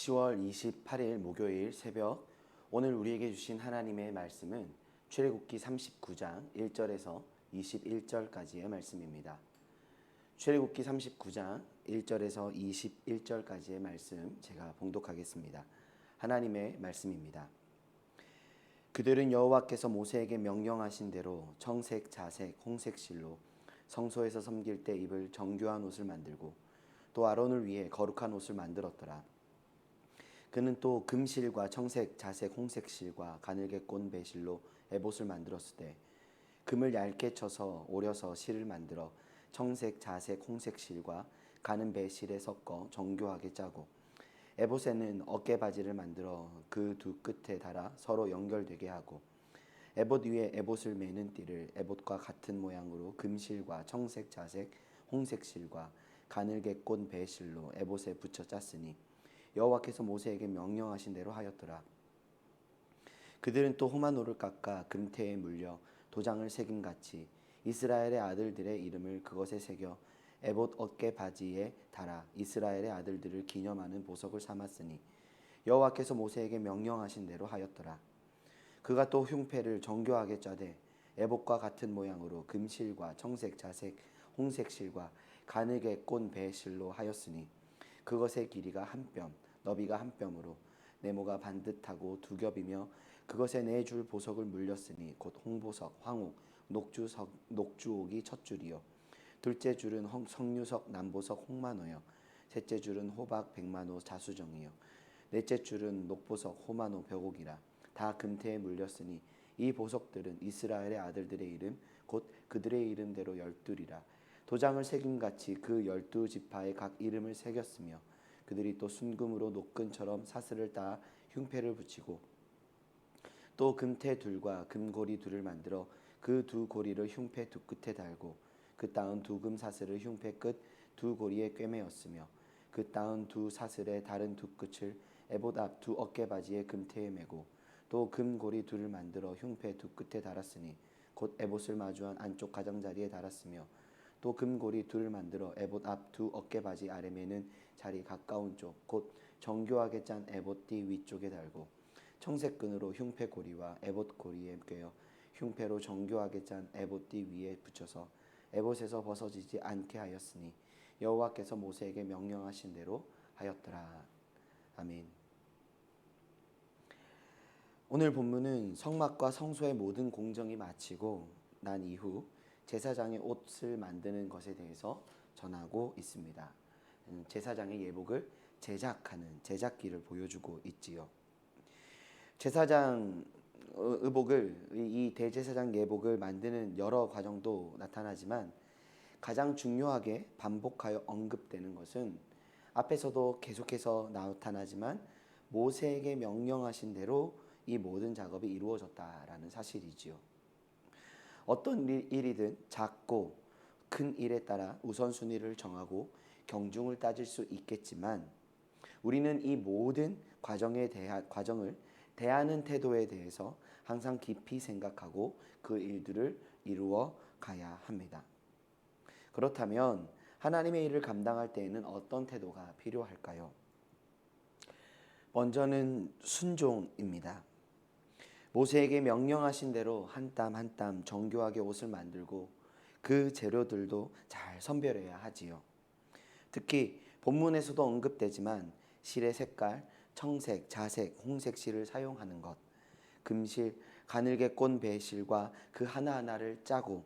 10월 28일 목요일 새벽, 오늘 우리에게 주신 하나님의 말씀은 출애굽기 39장 1절에서 21절까지의 말씀입니다. 출애굽기 39장 1절에서 21절까지의 말씀 제가 봉독하겠습니다. 하나님의 말씀입니다. 그들은 여호와께서 모세에게 명령하신 대로 청색, 자색, 홍색 실로 성소에서 섬길 때 입을 정교한 옷을 만들고 또 아론을 위해 거룩한 옷을 만들었더라. 그는 또 금실과 청색, 자색, 홍색 실과 가늘게 꼰 배실로 에봇을 만들었을 때 금을 얇게 쳐서 오려서 실을 만들어 청색, 자색, 홍색 실과 가는 배실에 섞어 정교하게 짜고 에봇에는 어깨바지를 만들어 그 두 끝에 달아 서로 연결되게 하고 에봇 위에 에봇을 매는 띠를 에봇과 같은 모양으로 금실과 청색, 자색, 홍색 실과 가늘게 꼰 배실로 에봇에 붙여 짰으니 여호와께서 모세에게 명령하신 대로 하였더라. 그들은 또 호마노를 깎아 금태에 물려 도장을 새김같이 이스라엘의 아들들의 이름을 그것에 새겨 에봇 어깨 바지에 달아 이스라엘의 아들들을 기념하는 보석을 삼았으니 여호와께서 모세에게 명령하신 대로 하였더라. 그가 또 흉패를 정교하게 짜되 에봇과 같은 모양으로 금실과 청색, 자색, 홍색 실과 가늘게 꼰 배실로 하였으니 그것의 길이가 한 뼘, 너비가 한 뼘으로 네모가 반듯하고 두 겹이며 그것에 네 줄 보석을 물렸으니 곧 홍보석, 황옥, 녹주옥이 첫 줄이요 둘째 줄은 석류석, 남보석, 홍마노요 셋째 줄은 호박, 백마노, 자수정이요 넷째 줄은 녹보석, 호마노, 벽옥이라 다 금태에 물렸으니 이 보석들은 이스라엘의 아들들의 이름 곧 그들의 이름대로 12이라 도장을 새김같이 그 12지파의 각 이름을 새겼으며 그들이 또 순금으로 노끈처럼 사슬을 따 흉패를 붙이고 또 금태 둘과 금고리 둘을 만들어 그 두 고리를 흉패 두 끝에 달고 그 따은 두 금 사슬을 흉패 끝 두 고리에 꿰매었으며 그 따은 두 사슬의 다른 두 끝을 에봇 앞 두 어깨바지의 금태에 매고 또 금고리 둘을 만들어 흉패 두 끝에 달았으니 곧 에봇을 마주한 안쪽 가장자리에 달았으며 또 금고리 둘을 만들어 에봇 앞 두 어깨바지 아래 매는 자리 가까운 쪽 곧 정교하게 짠 에봇띠 위쪽에 달고 청색끈으로 흉패 고리와 에봇 고리에 꿰어 흉패로 정교하게 짠 에봇띠 위에 붙여서 에봇에서 벗어지지 않게 하였으니 여호와께서 모세에게 명령하신 대로 하였더라. 아멘. 오늘 본문은 성막과 성소의 모든 공정이 마치고 난 이후 제사장의 옷을 만드는 것에 대해서 전하고 있습니다. 제사장의 예복을 제작하는 제작기를 보여주고 있지요. 제사장 의복을 이 대제사장 예복을 만드는 여러 과정도 나타나지만 가장 중요하게 반복하여 언급되는 것은 앞에서도 계속해서 나타나지만 모세에게 명령하신 대로 이 모든 작업이 이루어졌다라는 사실이지요. 어떤 일이든 작고 큰 일에 따라 우선순위를 정하고 경중을 따질 수 있겠지만 우리는 이 모든 과정을 대하는 태도에 대해서 항상 깊이 생각하고 그 일들을 이루어 가야 합니다. 그렇다면 하나님의 일을 감당할 때에는 어떤 태도가 필요할까요? 먼저는 순종입니다. 모세에게 명령하신 대로 한 땀 한 땀 정교하게 옷을 만들고 그 재료들도 잘 선별해야 하지요. 특히 본문에서도 언급되지만 실의 색깔, 청색, 자색, 홍색 실을 사용하는 것, 금실, 가늘게 꼰 배실과 그 하나하나를 짜고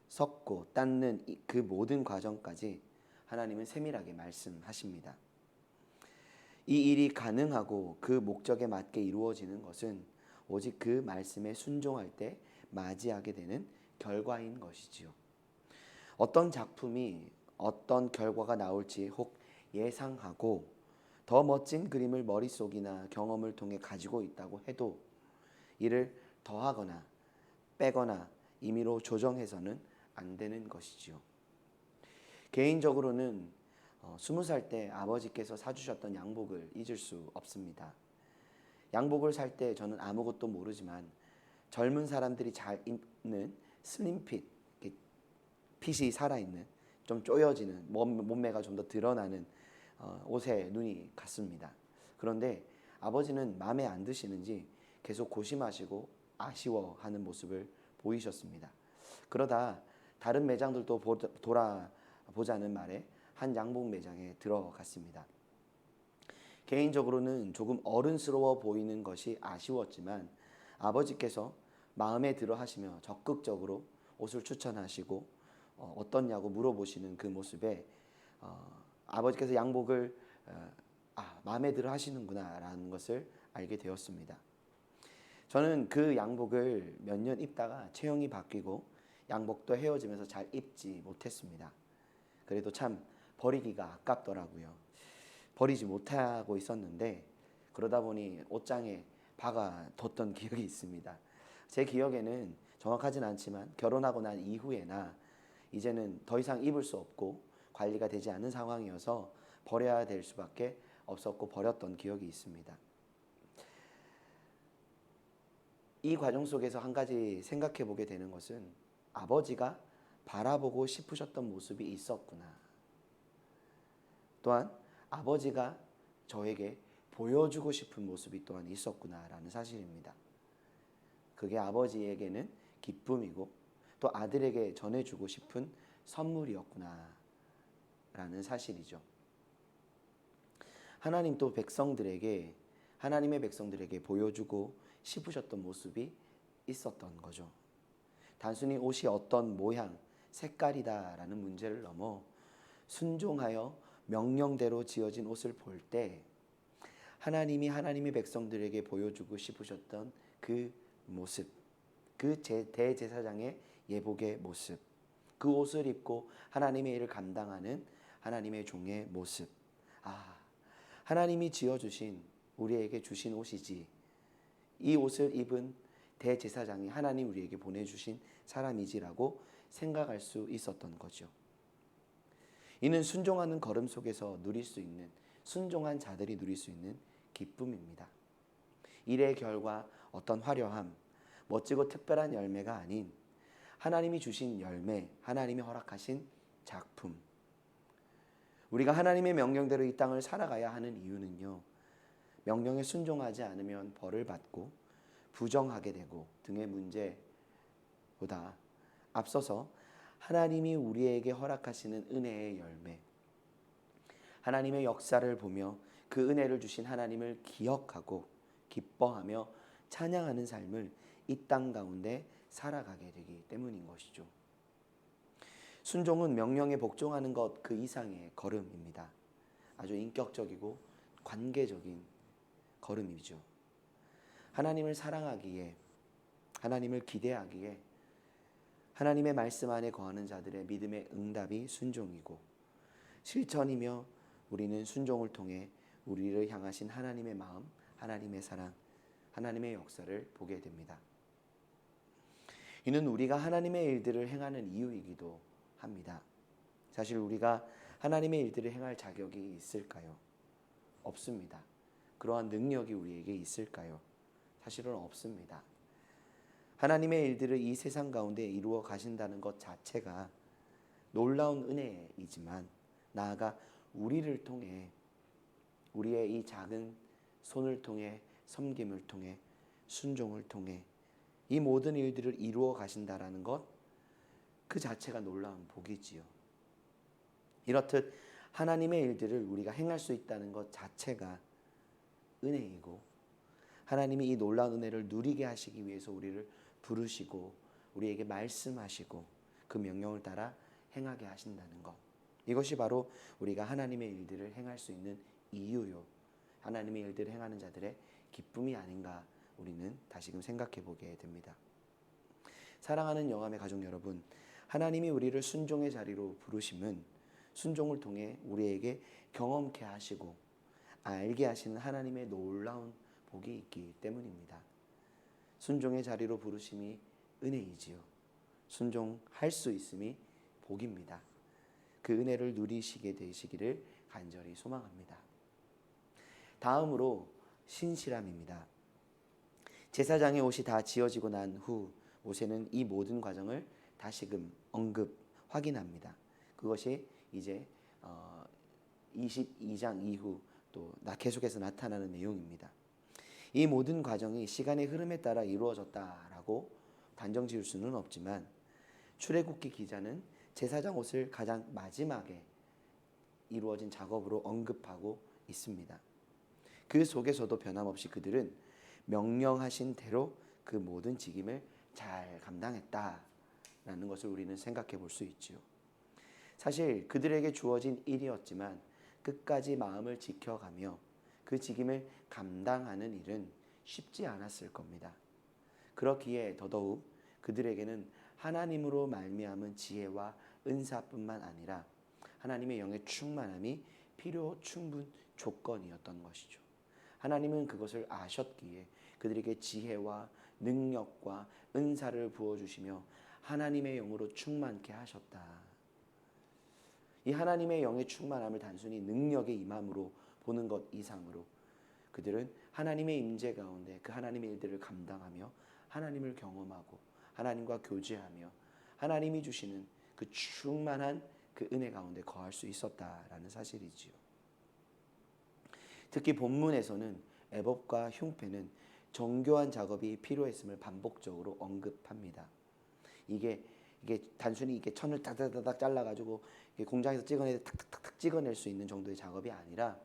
섞고 닦는 그 모든 과정까지 하나님은 세밀하게 말씀하십니다. 이 일이 가능하고 그 목적에 맞게 이루어지는 것은 오직 그 말씀에 순종할 때 맞이하게 되는 결과인 것이지요. 어떤 작품이 어떤 결과가 나올지 혹 예상하고 더 멋진 그림을 머릿속이나 경험을 통해 가지고 있다고 해도 이를 더하거나 빼거나 임의로 조정해서는 안 되는 것이지요. 개인적으로는 20살 때 아버지께서 사주셨던 양복을 잊을 수 없습니다. 양복을 살 때 저는 아무것도 모르지만 젊은 사람들이 잘 입는 슬림핏, 핏이 살아있는 좀 쪼여지는 몸매가 좀 더 드러나는 옷에 눈이 갔습니다. 그런데 아버지는 마음에 안 드시는지 계속 고심하시고 아쉬워하는 모습을 보이셨습니다. 그러다 다른 매장들도 돌아보자는 말에 한 양복 매장에 들어갔습니다. 개인적으로는 조금 어른스러워 보이는 것이 아쉬웠지만 아버지께서 마음에 들어 하시며 적극적으로 옷을 추천하시고 어떻냐고 물어보시는 그 모습에 아버지께서 양복을 마음에 들어 하시는구나 라는 것을 알게 되었습니다. 저는 그 양복을 몇 년 입다가 체형이 바뀌고 양복도 헤어지면서 잘 입지 못했습니다. 그래도 참 버리기가 아깝더라고요. 버리지 못하고 있었는데 그러다 보니 옷장에 박아뒀던 기억이 있습니다. 제 기억에는 정확하진 않지만 결혼하고 난 이후에나 이제는 더 이상 입을 수 없고 관리가 되지 않는 상황이어서 버려야 될 수밖에 없었고 버렸던 기억이 있습니다. 이 과정 속에서 한 가지 생각해 보게 되는 것은 아버지가 바라보고 싶으셨던 모습이 있었구나. 또한 아버지가 저에게 보여주고 싶은 모습이 또한 있었구나라는 사실입니다. 그게 아버지에게는 기쁨이고 또 아들에게 전해주고 싶은 선물이었구나라는 사실이죠. 하나님 또 하나님의 백성들에게 보여주고 싶으셨던 모습이 있었던 거죠. 단순히 옷이 어떤 모양, 색깔이다라는 문제를 넘어 순종하여 명령대로 지어진 옷을 볼 때 하나님이 하나님의 백성들에게 보여주고 싶으셨던 그 모습, 그 대제사장의 예복의 모습, 그 옷을 입고 하나님의 일을 감당하는 하나님의 종의 모습. 하나님이 지어주신 우리에게 주신 옷이지 이 옷을 입은 대제사장이 하나님 우리에게 보내주신 사람이지라고 생각할 수 있었던 거죠. 이는 순종하는 걸음 속에서 누릴 수 있는 순종한 자들이 누릴 수 있는 기쁨입니다. 일의 결과 어떤 화려함, 멋지고 특별한 열매가 아닌 하나님이 주신 열매, 하나님이 허락하신 작품. 우리가 하나님의 명령대로 이 땅을 살아가야 하는 이유는요. 명령에 순종하지 않으면 벌을 받고 부정하게 되고 등의 문제보다 앞서서 하나님이 우리에게 허락하시는 은혜의 열매, 하나님의 역사를 보며 그 은혜를 주신 하나님을 기억하고 기뻐하며 찬양하는 삶을 이 땅 가운데 살아가게 되기 때문인 것이죠. 순종은 명령에 복종하는 것 그 이상의 걸음입니다. 아주 인격적이고 관계적인 걸음이죠. 하나님을 사랑하기에, 하나님을 기대하기에 하나님의 말씀 안에 거하는 자들의 믿음의 응답이 순종이고 실천이며 우리는 순종을 통해 우리를 향하신 하나님의 마음, 하나님의 사랑, 하나님의 역사를 보게 됩니다. 이는 우리가 하나님의 일들을 행하는 이유이기도 합니다. 사실 우리가 하나님의 일들을 행할 자격이 있을까요? 없습니다. 그러한 능력이 우리에게 있을까요? 사실은 없습니다. 하나님의 일들을 이 세상 가운데 이루어 가신다는 것 자체가 놀라운 은혜이지만 나아가 우리를 통해 우리의 이 작은 손을 통해 섬김을 통해 순종을 통해 이 모든 일들을 이루어 가신다라는 것 그 자체가 놀라운 복이지요. 이렇듯 하나님의 일들을 우리가 행할 수 있다는 것 자체가 은혜이고 하나님이 이 놀라운 은혜를 누리게 하시기 위해서 우리를 부르시고 우리에게 말씀하시고 그 명령을 따라 행하게 하신다는 것. 이것이 바로 우리가 하나님의 일들을 행할 수 있는 이유요. 하나님의 일들을 행하는 자들의 기쁨이 아닌가 우리는 다시금 생각해 보게 됩니다. 사랑하는 영암의 가족 여러분, 하나님이 우리를 순종의 자리로 부르심은 순종을 통해 우리에게 경험케 하시고 알게 하시는 하나님의 놀라운 복이 있기 때문입니다. 순종의 자리로 부르심이 은혜이지요. 순종할 수 있음이 복입니다. 그 은혜를 누리시게 되시기를 간절히 소망합니다. 다음으로 신실함입니다. 제사장의 옷이 다 지어지고 난 후 모세는 이 모든 과정을 다시금 확인합니다. 그것이 이제 22장 이후 또 계속해서 나타나는 내용입니다. 이 모든 과정이 시간의 흐름에 따라 이루어졌다라고 단정 지을 수는 없지만 출애굽기 기자는 제사장 옷을 가장 마지막에 이루어진 작업으로 언급하고 있습니다. 그 속에서도 변함없이 그들은 명령하신 대로 그 모든 직임을 잘 감당했다라는 것을 우리는 생각해 볼 수 있지요. 사실 그들에게 주어진 일이었지만 끝까지 마음을 지켜가며 그 직임을 감당하는 일은 쉽지 않았을 겁니다. 그렇기에 더더욱 그들에게는 하나님으로 말미암은 지혜와 은사뿐만 아니라 하나님의 영의 충만함이 필요 충분 조건이었던 것이죠. 하나님은 그것을 아셨기에 그들에게 지혜와 능력과 은사를 부어주시며 하나님의 영으로 충만케 하셨다. 이 하나님의 영의 충만함을 단순히 능력의 임함으로 보는 것 이상으로 그들은 하나님의 임재 가운데 그 하나님의 일들을 감당하며 하나님을 경험하고 하나님과 교제하며 하나님이 주시는 그 충만한 그 은혜 가운데 거할 수 있었다라는 사실이지요. 특히 본문에서는 애법과 흉패는 정교한 작업이 필요했음을 반복적으로 언급합니다. 이게 단순히 천을 따다다닥 잘라가지고 공장에서 찍어낼 탁탁탁 찍어낼 수 있는 정도의 작업이 아니라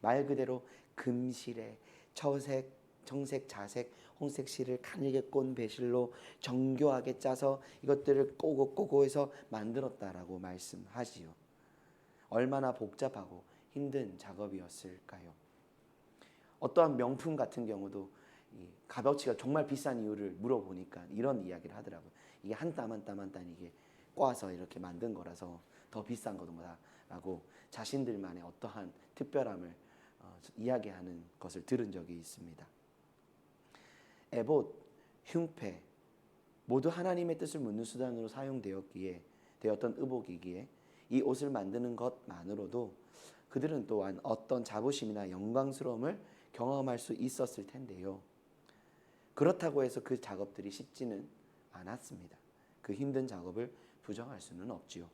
말 그대로 금실에 처색, 청색, 자색, 홍색 실을 가늘게 꼰 배실로 정교하게 짜서 이것들을 꼬고 해서 만들었다라고 말씀하지요. 얼마나 복잡하고 힘든 작업이었을까요? 어떠한 명품 같은 경우도 이 값어치가 정말 비싼 이유를 물어보니까 이런 이야기를 하더라고요. 이게 한 땀 한 땀 한 땀 이게 꽈서 이렇게 만든 거라서 더 비싼 거다라고 자신들만의 어떠한 특별함을 이야기하는 것을 들은 적이 있습니다. 에봇, 흉패 모두 하나님의 뜻을 묻는 수단으로 되었던 의복이기에 이 옷을 만드는 것만으로도 그들은 또한 어떤 자부심이나 영광스러움을 경험할 수 있었을 텐데요. 그렇다고 해서 그 작업들이 쉽지는 않았습니다. 그 힘든 작업을 부정할 수는 없지요.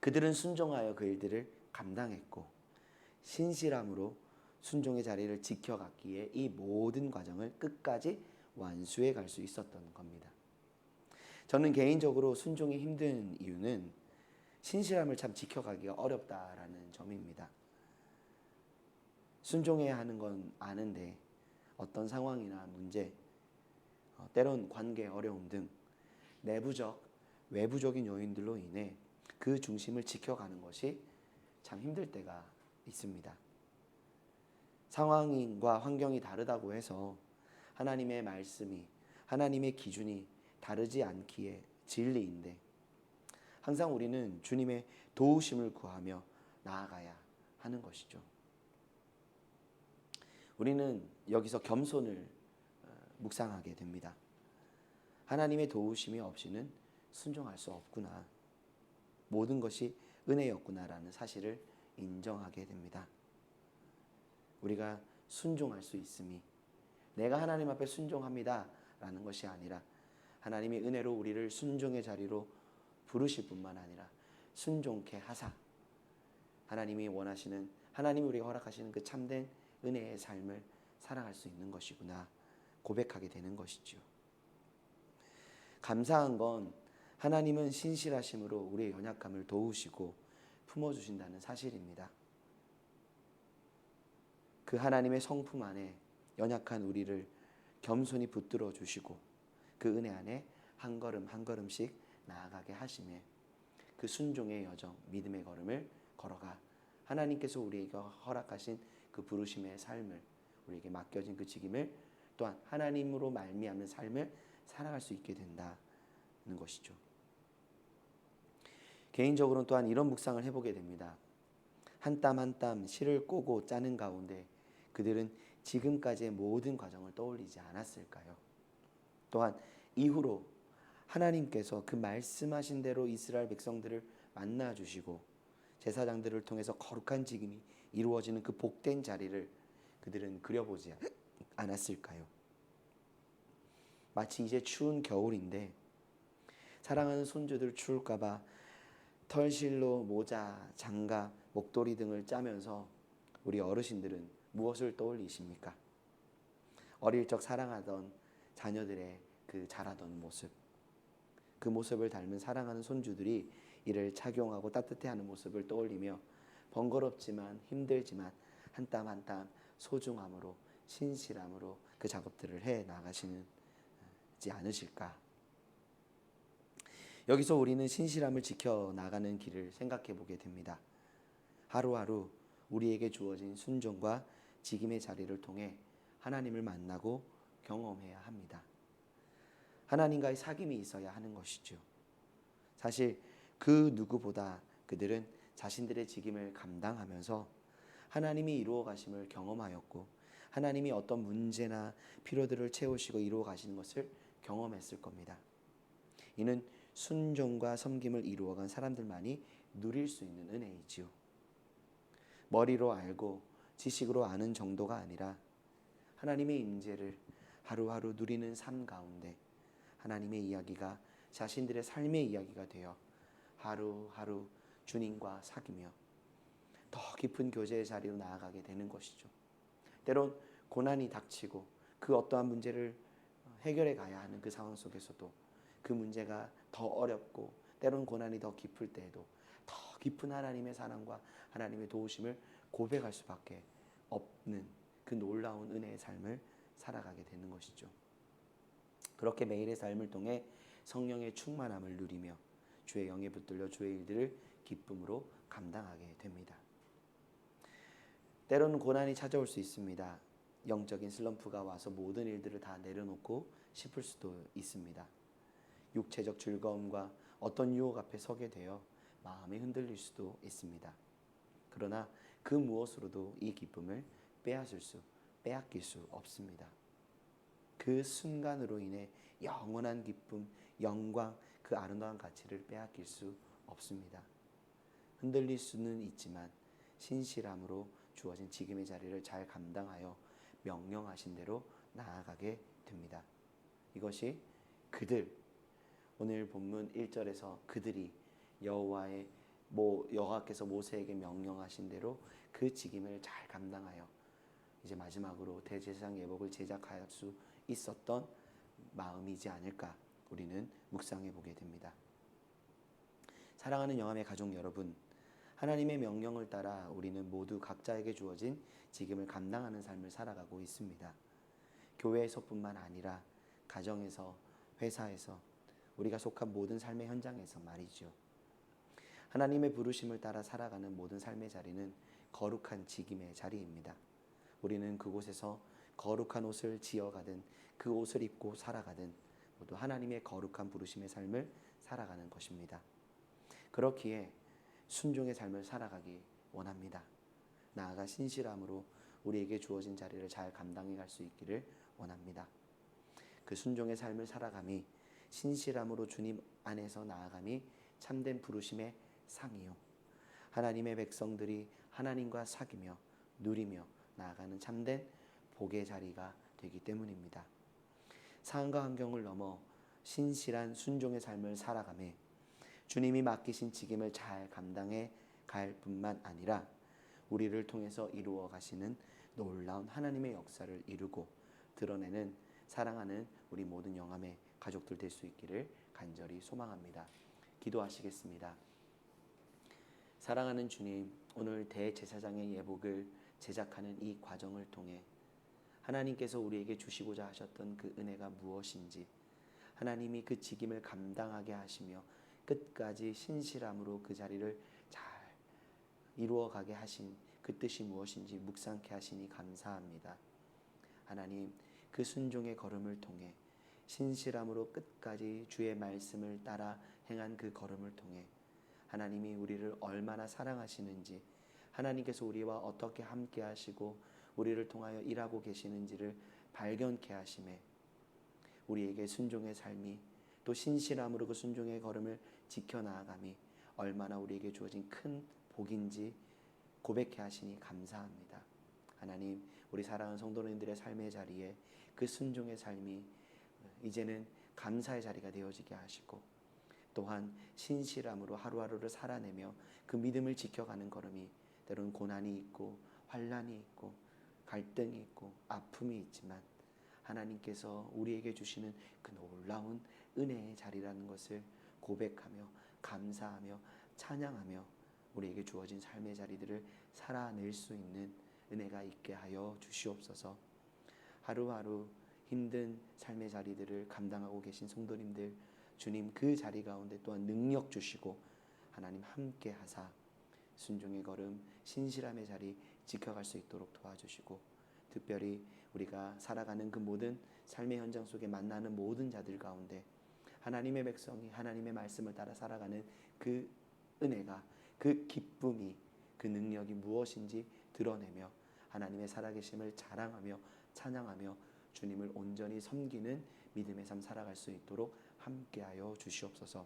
그들은 순종하여 그 일들을 감당했고 신실함으로 순종의 자리를 지켜갔기에 이 모든 과정을 끝까지 완수해 갈 수 있었던 겁니다. 저는 개인적으로 순종이 힘든 이유는 신실함을 참 지켜가기가 어렵다라는 점입니다. 순종해야 하는 건 아는데 어떤 상황이나 문제, 때론 관계 어려움 등 내부적, 외부적인 요인들로 인해 그 중심을 지켜가는 것이 참 힘들 때가 있습니다. 상황과 환경이 다르다고 해서 하나님의 말씀이, 하나님의 기준이 다르지 않기에 진리인데 항상 우리는 주님의 도우심을 구하며 나아가야 하는 것이죠. 우리는 여기서 겸손을 묵상하게 됩니다. 하나님의 도우심이 없이는 순종할 수 없구나. 모든 것이 은혜였구나라는 사실을 인정하게 됩니다. 우리가 순종할 수 있음이 내가 하나님 앞에 순종합니다 라는 것이 아니라 하나님의 은혜로 우리를 순종의 자리로 부르실 뿐만 아니라 순종케 하사 하나님이 원하시는, 하나님이 우리가 허락하시는 그 참된 은혜의 삶을 살아갈 수 있는 것이구나 고백하게 되는 것이죠. 감사한 건 하나님은 신실하심으로 우리의 연약함을 도우시고 품어주신다는 사실입니다. 그 하나님의 성품 안에 연약한 우리를 겸손히 붙들어 주시고 그 은혜 안에 한 걸음 한 걸음씩 나아가게 하심에 그 순종의 여정, 믿음의 걸음을 걸어가 하나님께서 우리에게 허락하신 그 부르심의 삶을, 우리에게 맡겨진 그 직임을 또한 하나님으로 말미암는 삶을 살아갈 수 있게 된다는 것이죠. 개인적으로는 또한 이런 묵상을 해보게 됩니다. 한 땀 한 땀 실을 꼬고 짜는 가운데 그들은 지금까지의 모든 과정을 떠올리지 않았을까요? 또한 이후로 하나님께서 그 말씀하신 대로 이스라엘 백성들을 만나주시고 제사장들을 통해서 거룩한 직임이 이루어지는 그 복된 자리를 그들은 그려보지 않았을까요? 마치 이제 추운 겨울인데 사랑하는 손주들 추울까봐 털실로 모자, 장갑, 목도리 등을 짜면서 우리 어르신들은 무엇을 떠올리십니까? 어릴 적 사랑하던 자녀들의 그 자라던 모습, 그 모습을 닮은 사랑하는 손주들이 이를 착용하고 따뜻해하는 모습을 떠올리며 번거롭지만 힘들지만 한 땀 한 땀 소중함으로 신실함으로 그 작업들을 해 나가시지 않으실까? 여기서 우리는 신실함을 지켜나가는 길을 생각해 보게 됩니다. 하루하루 우리에게 주어진 순종과 직임의 자리를 통해 하나님을 만나고 경험해야 합니다. 하나님과의 사귐이 있어야 하는 것이죠. 사실 그 누구보다 그들은 자신들의 직임을 감당하면서 하나님이 이루어 가심을 경험하였고 하나님이 어떤 문제나 필요들을 채우시고 이루어 가시는 것을 경험했을 겁니다. 이는 순종과 섬김을 이루어간 사람들만이 누릴 수 있는 은혜이지요. 머리로 알고 지식으로 아는 정도가 아니라 하나님의 임재를 하루하루 누리는 삶 가운데 하나님의 이야기가 자신들의 삶의 이야기가 되어 하루하루 주님과 사귀며 더 깊은 교제의 자리로 나아가게 되는 것이죠. 때론 고난이 닥치고 그 어떠한 문제를 해결해 가야 하는 그 상황 속에서도 그 문제가 더 어렵고 때론 고난이 더 깊을 때에도 더 깊은 하나님의 사랑과 하나님의 도우심을 고백할 수밖에 없는 그 놀라운 은혜의 삶을 살아가게 되는 것이죠. 그렇게 매일의 삶을 통해 성령의 충만함을 누리며 주의 영에 붙들려 주의 일들을 기쁨으로 감당하게 됩니다. 때로는 고난이 찾아올 수 있습니다. 영적인 슬럼프가 와서 모든 일들을 다 내려놓고 싶을 수도 있습니다. 육체적 즐거움과 어떤 유혹 앞에 서게 되어 마음이 흔들릴 수도 있습니다. 그러나 그 무엇으로도 이 기쁨을 빼앗길 수 없습니다. 그 순간으로 인해 영원한 기쁨, 영광, 그 아름다운 가치를 빼앗길 수 없습니다. 흔들릴 수는 있지만 신실함으로 주어진 지금의 자리를 잘 감당하여 명령하신 대로 나아가게 됩니다. 이것이 오늘 본문 1절에서 그들이 여호와께서 모세에게 명령하신 대로 그 직임을 잘 감당하여 이제 마지막으로 대제사장 예복을 제작할 수 있었던 마음이지 않을까 우리는 묵상해 보게 됩니다. 사랑하는 영암의 가족 여러분, 하나님의 명령을 따라 우리는 모두 각자에게 주어진 직임을 감당하는 삶을 살아가고 있습니다. 교회에서뿐만 아니라 가정에서, 회사에서, 우리가 속한 모든 삶의 현장에서 말이죠. 하나님의 부르심을 따라 살아가는 모든 삶의 자리는 거룩한 직임의 자리입니다. 우리는 그곳에서 거룩한 옷을 지어가든 그 옷을 입고 살아가든 모두 하나님의 거룩한 부르심의 삶을 살아가는 것입니다. 그렇기에 순종의 삶을 살아가기 원합니다. 나아가 신실함으로 우리에게 주어진 자리를 잘 감당해 갈 수 있기를 원합니다. 그 순종의 삶을 살아감이 신실함으로 주님 안에서 나아감이 참된 부르심의 상이요, 하나님의 백성들이 하나님과 사귀며 누리며 나아가는 참된 복의 자리가 되기 때문입니다. 상황과 환경을 넘어 신실한 순종의 삶을 살아가며 주님이 맡기신 직임을 잘 감당해 갈 뿐만 아니라 우리를 통해서 이루어 가시는 놀라운 하나님의 역사를 이루고 드러내는 사랑하는 우리 모든 영암의 가족들 될 수 있기를 간절히 소망합니다. 기도하시겠습니다. 사랑하는 주님, 오늘 대제사장의 예복을 제작하는 이 과정을 통해 하나님께서 우리에게 주시고자 하셨던 그 은혜가 무엇인지, 하나님이 그 직임을 감당하게 하시며 끝까지 신실함으로 그 자리를 잘 이루어가게 하신 그 뜻이 무엇인지 묵상케 하시니 감사합니다. 하나님, 그 순종의 걸음을 통해 신실함으로 끝까지 주의 말씀을 따라 행한 그 걸음을 통해 하나님이 우리를 얼마나 사랑하시는지, 하나님께서 우리와 어떻게 함께 하시고 우리를 통하여 일하고 계시는지를 발견케 하심에 우리에게 순종의 삶이 또 신실함으로 그 순종의 걸음을 지켜나아감이 얼마나 우리에게 주어진 큰 복인지 고백케 하시니 감사합니다. 하나님, 우리 사랑하는 성도님들의 삶의 자리에 그 순종의 삶이 이제는 감사의 자리가 되어지게 하시고 또한 신실함으로 하루하루를 살아내며 그 믿음을 지켜가는 걸음이 때로는 고난이 있고 환난이 있고 갈등이 있고 아픔이 있지만 하나님께서 우리에게 주시는 그 놀라운 은혜의 자리라는 것을 고백하며 감사하며 찬양하며 우리에게 주어진 삶의 자리들을 살아낼 수 있는 은혜가 있게 하여 주시옵소서. 하루하루 힘든 삶의 자리들을 감당하고 계신 성도님들, 주님 그 자리 가운데 또한 능력 주시고 하나님 함께 하사 순종의 걸음, 신실함의 자리 지켜갈 수 있도록 도와주시고, 특별히 우리가 살아가는 그 모든 삶의 현장 속에 만나는 모든 자들 가운데 하나님의 백성이 하나님의 말씀을 따라 살아가는 그 은혜가, 그 기쁨이, 그 능력이 무엇인지 드러내며 하나님의 살아계심을 자랑하며 찬양하며 주님을 온전히 섬기는 믿음의 삶 살아갈 수 있도록 함께하여 주시옵소서.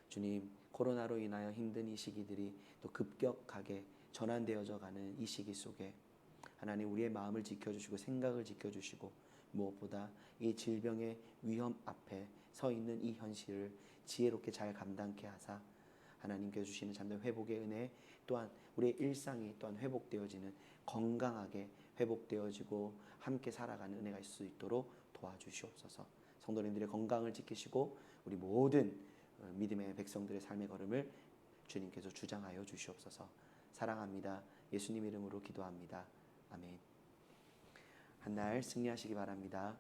주님, 코로나로 인하여 힘든 이 시기들이 또 급격하게 전환되어져 가는 이 시기 속에 하나님 우리의 마음을 지켜주시고 생각을 지켜주시고 무엇보다 이 질병의 위험 앞에 서 있는 이 현실을 지혜롭게 잘 감당케 하사 하나님께서 주시는 참된 회복의 은혜, 또한 우리의 일상이 또한 회복되어지는, 건강하게 회복되어지고 함께 살아가는 은혜가 있을 수 있도록 도와주시옵소서. 성도님들의 건강을 지키시고 우리 모든 믿음의 백성들의 삶의 걸음을 주님께서 주장하여 주시옵소서. 사랑합니다. 예수님 이름으로 기도합니다. 아멘. 한 날 승리하시기 바랍니다.